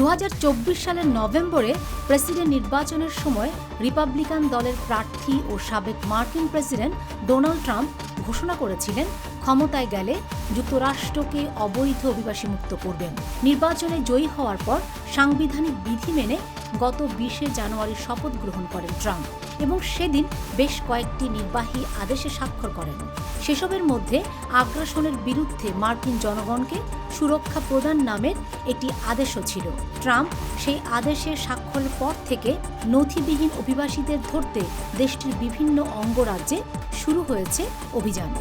2024 সালের নভেম্বরে প্রেসিডেন্ট নির্বাচনের সময় রিপাবলিকান দলের প্রার্থী ও সাবেক মার্কিন প্রেসিডেন্ট ডোনাল্ড ট্রাম্প ঘোষণা করেছিলেন ক্ষমতায় গেলে যুক্তরাষ্ট্রকে অবৈধ অভিবাসীমুক্ত করবেন। নির্বাচনে জয়ী হওয়ার পর সাংবিধানিক বিধি মেনে গত 20শে জানুয়ারি শপথ গ্রহণ করেন ট্রাম্প এবং সেদিন বেশ কয়েকটি নির্বাহী আদেশে স্বাক্ষর করেন। সেসবের মধ্যে আগ্রাসনের বিরুদ্ধে মার্কিন জনগণকে সুরক্ষা প্রদান নামের একটি আদেশও ছিল। ট্রাম্প সেই আদেশে স্বাক্ষরের পর থেকে নথিবিহীন অভিবাসীদের ধরতে দেশটির বিভিন্ন অঙ্গরাজ্যে শুরু হয়েছে অভিযান।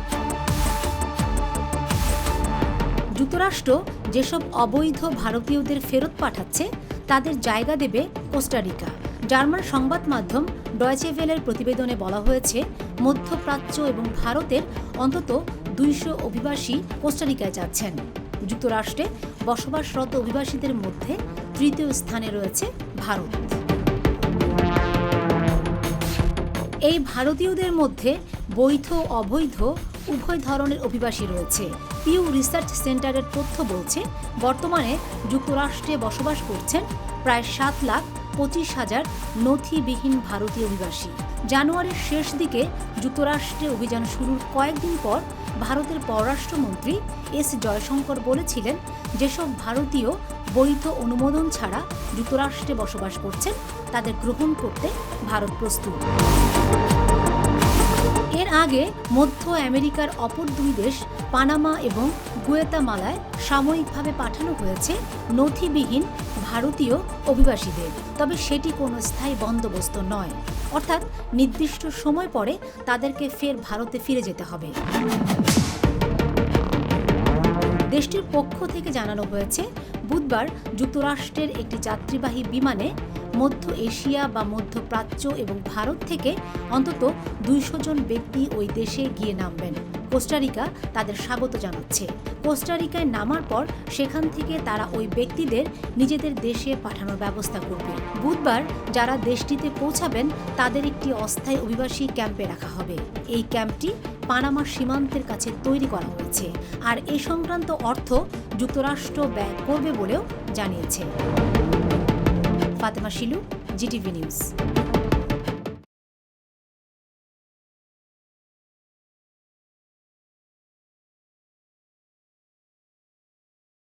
যুক্তরাষ্ট্র যেসব অবৈধ ভারতীয়দের ফেরত পাঠাচ্ছে তাদের জায়গা দেবে কোস্টারিকা। জার্মান সংবাদ মাধ্যম ডয়েচে ভেলের প্রতিবেদনে বলা হয়েছে, মধ্যপ্রাচ্য এবং ভারতের অন্তত 200 অভিবাসী কোস্টারিকায় যাচ্ছেন। যুক্তরাষ্ট্রে বসবাসরত অভিবাসীদের মধ্যে তৃতীয় স্থানে রয়েছে ভারত। এই ভারতীয়দের মধ্যে বৈধ অবৈধ উভয় ধরনের অভিবাসী রয়েছে। পিউ রিসার্চ সেন্টারের তথ্য বলছে, বর্তমানে যুক্তরাষ্ট্রে বসবাস করছেন প্রায় 7,25,000 নথিবিহীন ভারতীয় অভিবাসী। জানুয়ারির শেষ দিকে যুক্তরাষ্ট্রে অভিযান শুরুর কয়েকদিন পর ভারতের পররাষ্ট্রমন্ত্রী এস জয়শঙ্কর বলেছিলেন, যেসব ভারতীয় বৈধ অনুমোদন ছাড়া যুক্তরাষ্ট্রে বসবাস করছেন তাদের গ্রহণ করতে ভারত প্রস্তুত। এর আগে মধ্য আমেরিকার অপর দুই দেশ পানামা এবং গুয়েতামালায় সাময়িকভাবে পাঠানো হয়েছে নথিবিহীন ভারতীয় অভিবাসীদের, তবে সেটি কোনো স্থায়ী বন্দোবস্ত নয়, অর্থাৎ নির্দিষ্ট সময় পরে তাদেরকে ফের ভারতে ফিরে যেতে হবে। দেশটির পক্ষ থেকে জানানো হয়েছে, বুধবার যুক্তরাষ্ট্রের একটি যাত্রীবাহী বিমানে মধ্য এশিয়া বা মধ্যপ্রাচ্য এবং ভারত থেকে অন্তত 200 জন ব্যক্তি ওই দেশে গিয়ে নামবেন। কোস্টারিকা তাদের স্বাগত জানাচ্ছে। কোস্টারিকায় নামার পর সেখান থেকে তারা ওই ব্যক্তিদের নিজেদের দেশে পাঠানোর ব্যবস্থা করবে। বুধবার যারা দেশটিতে পৌঁছাবেন তাদের একটি অস্থায়ী অভিবাসী ক্যাম্পে রাখা হবে। এই ক্যাম্পটি পানামার সীমান্তের কাছে তৈরি করা হয়েছে, আর এ সংক্রান্ত অর্থ যুক্তরাষ্ট্র ব্যয় করবে বলেও জানিয়েছে। Fatema Shilu, GTV news.